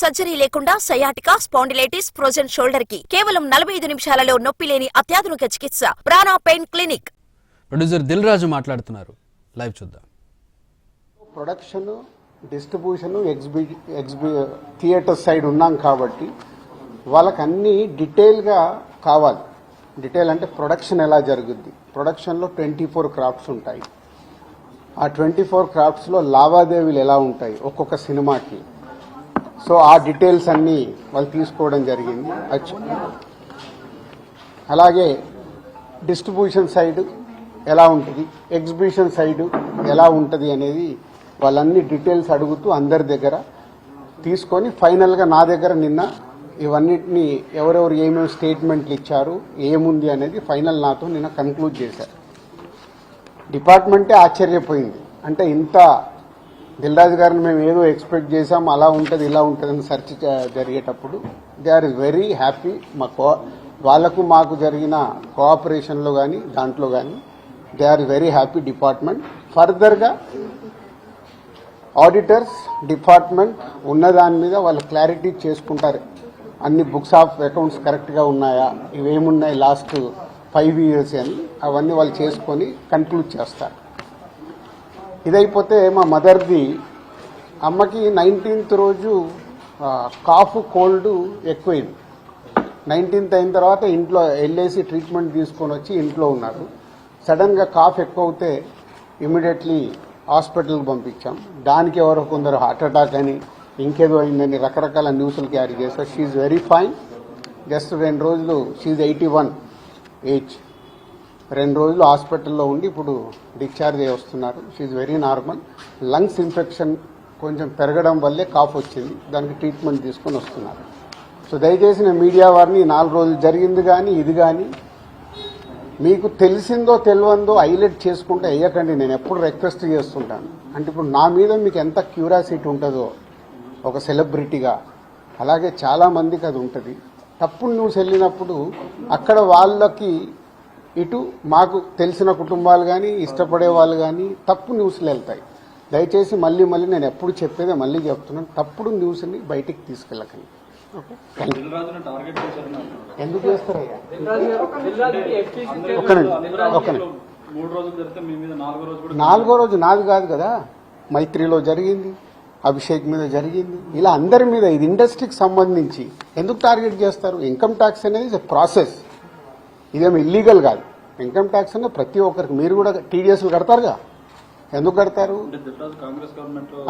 Surgery లేకుండా sciatica, spondylitis, frozen shoulder కి కేవలం 45 నిమిషాలలో నొప్పి లేని అత్యాధునిక చికిత్స ప్రాణ pain clinic. Producer Dil Raju మాట్లాడుతున్నారు, లైవ్ చూద్దాం. ప్రొడక్షన్, డిస్ట్రిబ్యూషన్, థియేటర్ సైడ్ ఉన్నాం కాబట్టి వాళ్ళకి అన్ని డీటెయిల్గా కావాలి. డీటెయిల్ అంటే ప్రొడక్షన్ ఎలా జరుగుద్ది, ప్రొడక్షన్లో 24 క్రాఫ్ట్స్ ఉంటాయి. ఆ 24 క్రాఫ్ట్స్లో లావాదేవీలు ఎలా ఉంటాయి ఒక్కొక్క సినిమాకి. సో ఆ డీటెయిల్స్ అన్నీ వాళ్ళు తీసుకోవడం జరిగింది. అలాగే డిస్ట్రిబ్యూషన్ సైడ్ ఎలా ఉంటుంది, ఎగ్జిబిషన్ సైడ్ ఎలా ఉంటుంది అనేది వాళ్ళన్ని డీటెయిల్స్ అడుగుతూ అందరి దగ్గర తీసుకొని ఫైనల్గా నా దగ్గర నిన్న ఇవన్నిటిని ఎవరెవరు ఏమేమి స్టేట్మెంట్లు ఇచ్చారు, ఏముంది అనేది ఫైనల్ నాతో నిన్న కన్క్లూడ్ చేశారు. డిపార్ట్మెంటే ఆశ్చర్యపోయింది. అంటే ఇంత దిల్ రాజు గారిని మేము ఏదో ఎక్స్పెక్ట్ చేసాం, అలా ఉంటుంది ఇలా ఉంటుంది అని సెర్చ్ జరిగేటప్పుడు దే ఆర్ వెరీ హ్యాపీ. వాళ్లకు మాకు జరిగిన కోఆపరేషన్లో కానీ దాంట్లో కానీ they are very happy department. ఫర్దర్గా ఆడిటర్స్ డిపార్ట్మెంట్ ఉన్నదాని మీద వాళ్ళు క్లారిటీ చేసుకుంటారు. అన్ని బుక్స్ ఆఫ్ అకౌంట్స్ కరెక్ట్గా ఉన్నాయా, ఇవేమున్నాయి లాస్ట్ 5 years అని అవన్నీ వాళ్ళు చేసుకొని కన్క్లూడ్ చేస్తారు. ఇదైపోతే మా మదర్ది, అమ్మకి 19th రోజు కాఫ్ కోల్డ్ ఎక్కువైంది. 19th అయిన తర్వాత ఇంట్లో వెళ్ళేసి ట్రీట్మెంట్ తీసుకొని వచ్చి ఇంట్లో ఉన్నారు. సడన్గా కాఫ్ ఎక్కువ అవుతే ఇమీడియట్లీ హాస్పిటల్కి పంపించాం. దానికి ఎవరో కొందరు హార్ట్ అటాక్ అని ఇంకేదో అయిందని రకరకాల న్యూస్లు క్యారీ చేస్తారు. She very fine. జస్ట్ 2 రోజులు, షీఈ్ 81 ఏజ్, 2 రోజులు హాస్పిటల్లో ఉండి ఇప్పుడు డిశ్చార్జ్ అయ్యి వస్తున్నారు. She very normal. Lungs infection కొంచెం పెరగడం వల్లే కాఫ్ వచ్చింది, దానికి ట్రీట్మెంట్ తీసుకొని వస్తున్నారు. సో దయచేసి నేను మీడియా వారిని 4 రోజులు జరిగింది కానీ ఇది కానీ మీకు తెలిసిందో తెలియందో హైలైట్ చేసుకుంటే వేయకండి. నేను ఎప్పుడు రిక్వెస్ట్ చేస్తుంటాను. అంటే ఇప్పుడు నా మీద మీకు ఎంత క్యూరియాసిటీ ఉంటుందో ఒక సెలబ్రిటీగా, అలాగే చాలామందికి అది ఉంటుంది. తప్పుడు న్యూస్ వెళ్ళినప్పుడు అక్కడ వాళ్ళకి ఇటు మాకు తెలిసిన కుటుంబాలు కానీ ఇష్టపడే వాళ్ళు కానీ తప్పు న్యూస్లు వెళ్తాయి. దయచేసి మళ్ళీ నేను ఎప్పుడు చెప్పేదే మళ్ళీ చెప్తున్నాను, తప్పుడు న్యూస్ని బయటికి తీసుకెళ్ళకండి. ఎందుకు చేస్తారయ్యా? నాలుగో రోజు నాది కాదు కదా, మైత్రిలో జరిగింది, అభిషేక్ మీద జరిగింది, ఇలా అందరి మీద. ఇది ఇండస్ట్రీకి సంబంధించి ఎందుకు టార్గెట్ చేస్తారు? ఇన్కమ్ ట్యాక్స్ అనేది ప్రాసెస్, ఇదేమి ఇల్లీగల్ కాదు. ఇన్కమ్ ట్యాక్స్ అనేది ప్రతి ఒక్కరికి, మీరు కూడా టీడీఎస్లు కడతారుగా, ఎందుకు కడతారు?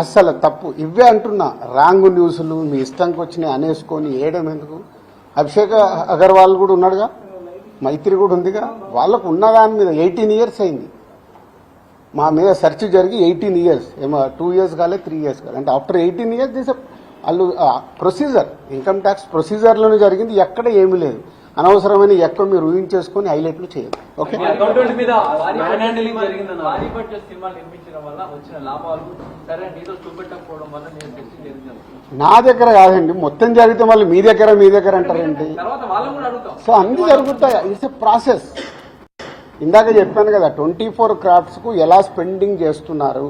అస్సలు తప్పు. ఇవే అంటున్నా, రాంగ్ న్యూస్లు మీ ఇష్టంకి వచ్చినాయి అనేసుకొని వేయడం ఎందుకు? అభిషేక్ అగర్వాల్ కూడా ఉన్నాడుగా, మైత్రి కూడా ఉందిగా, వాళ్ళకు ఉన్నదాని మీద 18 years అయింది. మా మీద సెర్చ్ జరిగి 18 years, ఏమో 2 years కాలే, 3 years కాలే. అంటే ఆఫ్టర్ 18 years దిస్ వాళ్ళు ప్రొసీజర్, ఇన్కమ్ ట్యాక్స్ ప్రొసీజర్లోనే జరిగింది, ఎక్కడ ఏమీ లేదు. అనవసరమైన ఎక్కువ మీరు ఊహించేసుకొని హైలైట్లు చేయదు. ఓకే, నా దగ్గర కాదండి, మొత్తం జరిగితే మళ్ళీ మీ దగ్గర అంటారండి. సో అన్ని జరుగుతాయి, ఇట్స్ ఎ ప్రాసెస్. ఇందాక చెప్పాను కదా, 24 క్రాఫ్ట్స్కు ఎలా స్పెండింగ్ చేస్తున్నారు.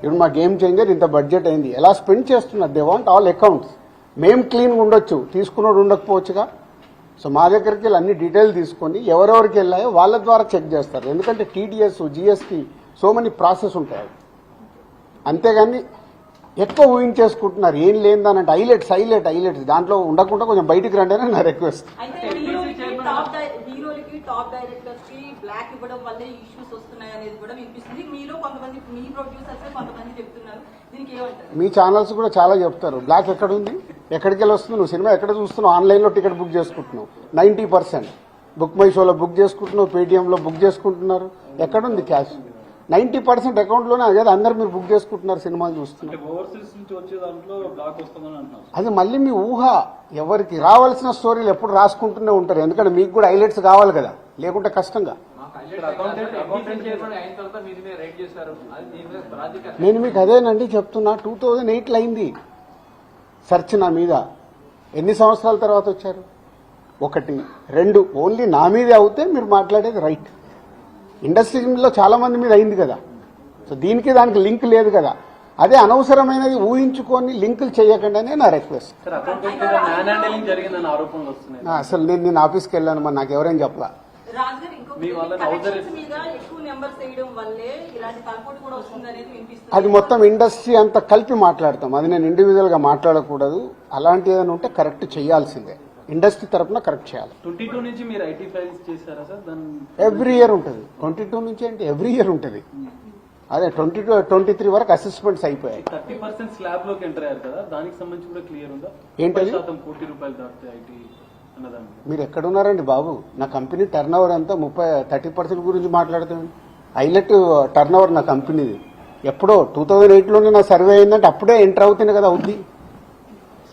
ఇప్పుడు మా గేమ్ చేంజర్ ఇంత బడ్జెట్ అయింది, ఎలా స్పెండ్ చేస్తున్నారు. They want all accounts. మేము క్లీన్గా ఉండొచ్చు, తీసుకున్నోడు ఉండకపోవచ్చుగా. సో మా దగ్గరికి వెళ్ళి అన్ని డీటెయిల్ తీసుకొని ఎవరెవరికి వెళ్ళాయో వాళ్ళ ద్వారా చెక్ చేస్తారు. ఎందుకంటే TDS, GST, so many process ఉంటాయి. అంతేగాని ఎక్కువ ఊహించేసుకుంటున్నారు, ఏం లేనిదానంటే హైలైట్స్ దాంట్లో ఉండకుండా కొంచెం బయటికి రండి అని నా రిక్వెస్ట్. టాప్ డైరెక్టర్స్ కి బ్లాక్ ఇవ్వడం వల్లే ఇష్యూస్ వస్తున్నాయి అనేది కూడా వినిపిస్తుంది. మీలో కొంతమంది, మీ ప్రొడ్యూసర్స్ కొంతమంది చెప్తున్నారు, దీనికి ఏమంటారు? మీ ఛానల్స్ కూడా చాలా చెప్తారు. బ్లాక్ ఎక్కడ ఉంది, ఎక్కడికి వెళ్ళి వస్తుంది, నువ్వు సినిమా ఎక్కడ చూస్తున్నావు, ఆన్లైన్లో టికెట్ బుక్ చేసుకుంటున్నావు, 90% బుక్ మై షోలో బుక్ చేసుకుంటున్నావు, పేటీఎంలో బుక్ చేసుకుంటున్నారు. ఎక్కడుంది క్యాష్? 90% అకౌంట్లోనే అదే, అందరు మీరు బుక్ చేసుకుంటున్నారు, సినిమాలు చూస్తున్నారు. అది మళ్ళీ మీ ఊహ. ఎవరికి రావాల్సిన స్టోరీలు ఎప్పుడు రాసుకుంటూనే ఉంటారు, ఎందుకంటే మీకు కూడా హైలైట్స్ కావాలి కదా, లేకుంటే కష్టంగా. నేను మీకు అదేనండి చెప్తున్నా, 2008లో అయింది సెర్చ్ నా మీద. ఎన్ని సంవత్సరాల తర్వాత వచ్చారు? 1, 2 ఓన్లీ నా మీదే అవుతే మీరు మాట్లాడేది రైట్. ఇండస్ట్రీలో చాలా మంది మీద అయింది కదా. సో దీనికి దానికి లింక్ లేదు కదా. అదే అనవసరమైనది ఊహించుకొని లింకులు చేయకుండానే నా రిక్వెస్ట్. సార్ అకౌంట్ మీద మ్యాన్ హ్యాండిలింగ్ జరిగిందని ఆరోపణలు వస్తున్నాయి. అసలు నేను ఆఫీస్కి వెళ్ళాను, మరి నాకు ఎవరైనా చెప్పలా. రాజుగారు మీ వల్ల కలెక్షన్స్ మీద ఎక్కువ నెంబర్స్ వేయడం వల్లే ఇలాంటి తలపోటు కూడా వస్తుంది అనేది వినిపిస్తుంది. అది మొత్తం ఇండస్ట్రీ అంతా కలిపి మాట్లాడతాం, అది నేను ఇండివిజువల్గా మాట్లాడకూడదు. అలాంటి ఏదైనా ఉంటే కరెక్ట్ చేయాల్సిందే, ఇండస్ట్రీ తరఫున కరెక్ట్ చేయాలి. 22 నుంచి మీరు ఐటీ ఫైల్స్ చేశారా సార్? దాని ఎవ్రీ ఇయర్ ఉంటుంది. 22 నుంచి అంటే ఎవ్రీ ఇయర్ ఉంటుంది. అదే 22, 23 వరకు అసెస్మెంట్స్ అయిపోయాయి. 30% స్లాబ్ లోకి ఎంటర్ అయ్యారు కదా, దానికి సంబంధించి కూడా క్లియర్ ఉందా? ఏంటది? 30% కోటి రూపాయలు దాటితే ఐటీ అన్నదాన్ని. మీరు ఎక్కడున్నారండి బాబు? నా కంపెనీ టర్న్ ఓవర్ అంతా 30% గురించి మాట్లాడుతాను. హైలైట్ టర్న్ ఓవర్ నా కంపెనీది. ఎప్పుడో 2008లోనే నా సర్వే అయిందంటే అప్పుడే ఎంటర్ అవుతుంది కదా అవుద్ది.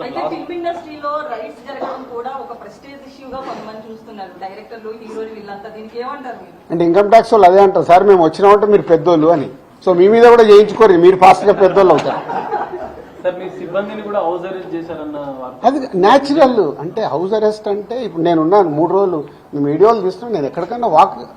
అయితే ఫిల్మ్ ఇండస్ట్రీలో రైట్స్ జరగడం కూడా ఒక ప్రెస్టేజ్ ఇష్యూగా కొంతమంది చూస్తున్నారు. డైరెక్టర్లు, హీరోలు వీళ్ళంతా దీనికి ఏమంటారు మీరు? అంటే ఇన్కమ్ ట్యాక్స్ వాళ్ళు అదే అంటారు, సార్ మేము వచ్చినామంటే మీరు పెద్దోళ్ళు అని. సో మీ మీద కూడా చేయించుకోరు, మీరు ఫాస్ట్గా పెద్దోళ్ళు అవుతారు. సార్ మీ సిబ్బందిని కూడా హౌస్ అరెస్ట్ చేశారన్న వార్త. అది న్యాచురల్. అంటే హౌస్ అరెస్ట్ అంటే ఇప్పుడు నేను ఉన్నాను 3 రోజులు, మీ వీడియోలు తీస్తున్నాను, నేను ఎక్కడికన్నా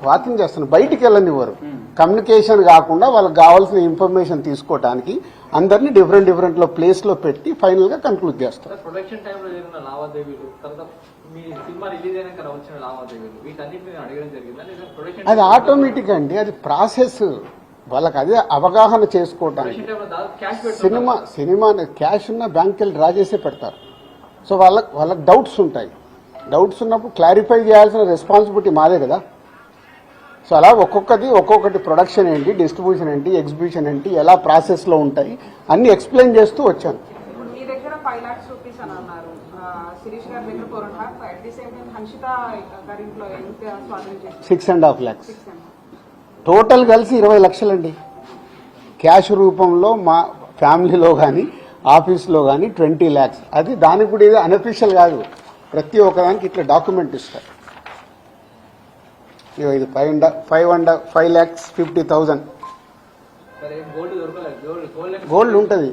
వాకింగ్ చేస్తాను, బయటికి వెళ్ళనివ్వరు. కమ్యూనికేషన్ కాకుండా వాళ్ళకి కావాల్సిన ఇన్ఫర్మేషన్ తీసుకోవడానికి అందరినీ డిఫరెంట్ లో ప్లేస్ లో పెట్టి ఫైనల్ గా కన్క్లూడ్ చేస్తారు. ప్రొడక్షన్ టైంలో జరిగిన లావాదేవీలు, తర్వాత మీ సినిమా రిలీజ్ అయినాక వచ్చిన లావాదేవీలు, వీటన్నిటిని అడగడం జరిగిందా లేదా? ప్రొడక్షన్ అది ఆటోమేటిక్ అండి, అది ప్రాసెస్. వాళ్ళకి అదే అవగాహన చేసుకోవటానికి. టైంలో దాదాపు క్యాష్ పెట్టి సినిమా క్యాష్ ఉన్న బ్యాంక్కి వెళ్ళి డ్రా చేసే పెడతారు. సో వాళ్ళకి డౌట్స్ ఉంటాయి. డౌట్స్ ఉన్నప్పుడు క్లారిఫై చేయాల్సిన రెస్పాన్సిబిలిటీ మాదే కదా. సో అలా ఒక్కొక్కటి ప్రొడక్షన్ ఏంటి, డిస్ట్రిబ్యూషన్ ఏంటి, ఎగ్జిబిషన్ ఏంటి, ఎలా ప్రాసెస్లో ఉంటాయి అన్ని ఎక్స్ప్లెయిన్ చేస్తూ వచ్చాను. ఇప్పుడు మీ దగ్గర 5 lakhs రూపీస్ అని అన్నారు, శిరీష్ గారి దగ్గర 4.5, at the same time Hanshitha గారి ఇంట్లో ఎంత స్వాధీనం చేశారు? 6.5 lakhs. 6 టోటల్ కలిసి 20 లక్షలండి. క్యాష్ రూపంలో మా ఫ్యామిలీలో కానీ ఆఫీస్లో కానీ 20 lakhs. అది దానికి కూడా ఇది అన్అఫీషియల్ కాదు, ప్రతి ఒక్కదానికి ఇట్లా డాక్యుమెంట్ ఇస్తారు. ఇది 5,50,000 గోల్డ్ దొరకలేదు. గోల్డ్ ఉంటుంది.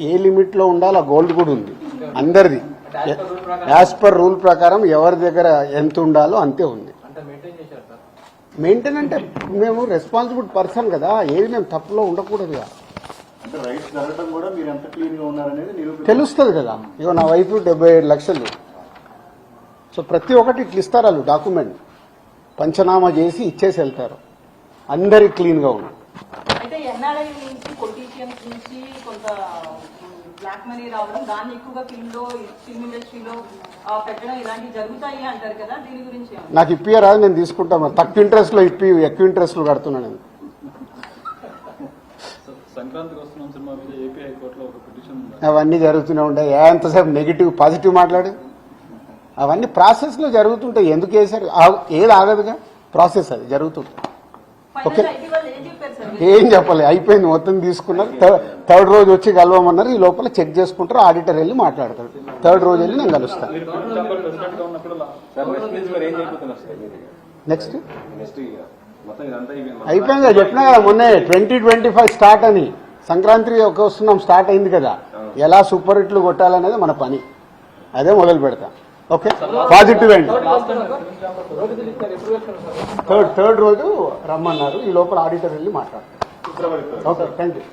ఏ లిమిట్లో ఉండాలో ఆ గోల్డ్ కూడా ఉంది అందరిది. యాజ్ పర్ రూల్ ప్రకారం ఎవరి దగ్గర ఎంత ఉండాలో అంతే ఉంది. అంటే మెయింటైన్ చేశారు సార్. మెయింటైన్ అంటే మేము రెస్పాన్సిబుల్ పర్సన్ కదా, ఏది మేము తప్పులో ఉండకూడదు కదా. తెలుస్తుంది కదా. ఇగో నా వైఫ్ 77 లక్షలు. సో ప్రతి ఒక్కటి ఇట్లా ఇస్తారు వాళ్ళు డాక్యుమెంట్, పంచనామా చేసి ఇచ్చేసి వెళ్తారు. అందరికి క్లీన్గా ఉంది. అయితే ఎన్ఆర్ఐ నుంచి, పొలిటీషియన్స్ నుంచి కొంత బ్లాక్ మనీ రావడం, దాన్ని ఎక్కువగా ఫిల్మ్ ఇండస్ట్రీలో పెట్టడం, ఇలాంటివి జరుగుతాయి అంటారు కదా, దీని గురించి నాకు ఇప్పియరాదు, నేను తీసుకుంటాను. మరి తక్కువ ఇంట్రెస్ట్లో ఎక్కువ ఇంట్రెస్ట్లు కడుతున్నాను నేను. సంక్రాంతికి వస్తున్నాం సినిమా మీద ఏపీ హైకోర్టులో ఒక పిటిషన్ ఉంది. అవన్నీ జరుగుతూనే ఉంటాయి. ఎంతసేపు నెగిటివ్ పాజిటివ్ మాట్లాడు. అవన్నీ ప్రాసెస్లో జరుగుతుంటాయి. ఎందుకు వేశారు? ఏది ఆగదుగా, ప్రాసెస్ అది జరుగుతుంటుంది. ఓకే, ఐటీ వాళ్ళు ఏం చెప్పారు సార్? ఏం చెప్పాలి, అయిపోయింది, మొత్తం తీసుకున్నారు. థర్డ్ రోజు వచ్చి కలవమన్నారు. ఈ లోపల చెక్ చేసుకుంటారు, ఆడిటర్ వెళ్ళి మాట్లాడతాడు. థర్డ్ రోజు వెళ్ళి నేను కలుస్తాను. ప్రెసిడెంట్ గా ఉన్నప్పుడు నెక్స్ట్ అయిపోయింది కదా, చెప్పినా కదా మొన్నే 2025 స్టార్ట్ అని. సంక్రాంతి వస్తున్నాం, స్టార్ట్ అయింది కదా. ఎలా సూపర్ హిట్లు కొట్టాలనేది మన పని, అదే మొదలు పెడతాం. ఓకే, పాజిటివ్ అండి. థర్డ్ రోజు రమ్మన్నారు. ఈ లోపల ఆడిటర్ వెళ్ళి మాట్లాడతారు. Okay, thank you.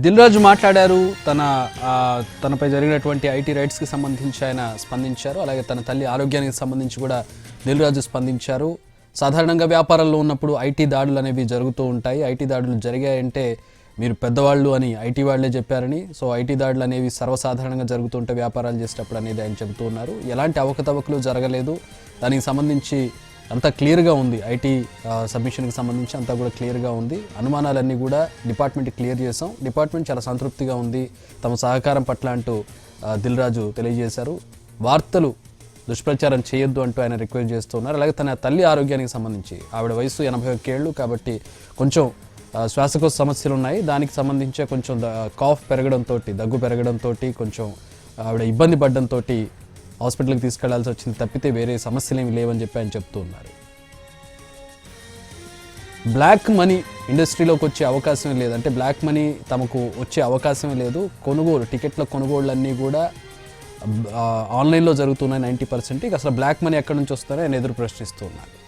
Dil Raju మాట్లాడారు. తనపై జరిగినటువంటి ఐటీ రైట్స్కి సంబంధించి ఆయన స్పందించారు. అలాగే తన తల్లి ఆరోగ్యానికి సంబంధించి కూడా దిల్ రాజు స్పందించారు. సాధారణంగా వ్యాపారాల్లో ఉన్నప్పుడు ఐటీ దాడులు అనేవి జరుగుతూ ఉంటాయి. ఐటీ దాడులు జరిగాయంటే మీరు పెద్దవాళ్ళు అని ఐటీ వాళ్ళే చెప్పారని, సో ఐటీ దాడులు అనేవి సర్వసాధారణంగా జరుగుతుంటే వ్యాపారాలు చేసేటప్పుడు అనేది ఆయన చెబుతూ ఉన్నారు. ఎలాంటి అవకతవకలు జరగలేదు, దానికి సంబంధించి అంతా క్లియర్గా ఉంది. ఐటీ సబ్మిషన్కి సంబంధించి అంతా కూడా క్లియర్గా ఉంది. అనుమానాలన్నీ కూడా డిపార్ట్మెంట్కి క్లియర్ చేసాం, డిపార్ట్మెంట్ చాలా సంతృప్తిగా ఉంది తమ సహకారం పట్ల అంటూ దిల్ రాజు తెలియజేశారు. వార్తలు దుష్ప్రచారం చేయొద్దు అంటూ ఆయన రిక్వెస్ట్ చేస్తున్నారు. అలాగే తన తల్లి ఆరోగ్యానికి సంబంధించి, ఆవిడ వయసు 81 ఏళ్ళు కాబట్టి కొంచెం శ్వాసకోశ సమస్యలు ఉన్నాయి. దానికి సంబంధించి కొంచెం కాఫ్ పెరగడంతో, దగ్గు పెరగడంతో కొంచెం ఆవిడ ఇబ్బంది పడడంతో హాస్పిటల్కి తీసుకెళ్లాల్సి వచ్చింది తప్పితే వేరే సమస్యలు ఏమి లేవని చెప్పి ఆయన చెప్తూ ఉన్నారు. బ్లాక్ మనీ ఇండస్ట్రీలోకి వచ్చే అవకాశమే లేదు, అంటే బ్లాక్ మనీ తమకు వచ్చే అవకాశమే లేదు. టికెట్ల కొనుగోళ్ళన్నీ కూడా ఆన్లైన్లో జరుగుతున్నాయి 90%. ఇక అసలు బ్లాక్ మనీ ఎక్కడి నుంచి వస్తారో ఆయన ఎదురు ప్రశ్నిస్తూ ఉన్నారు.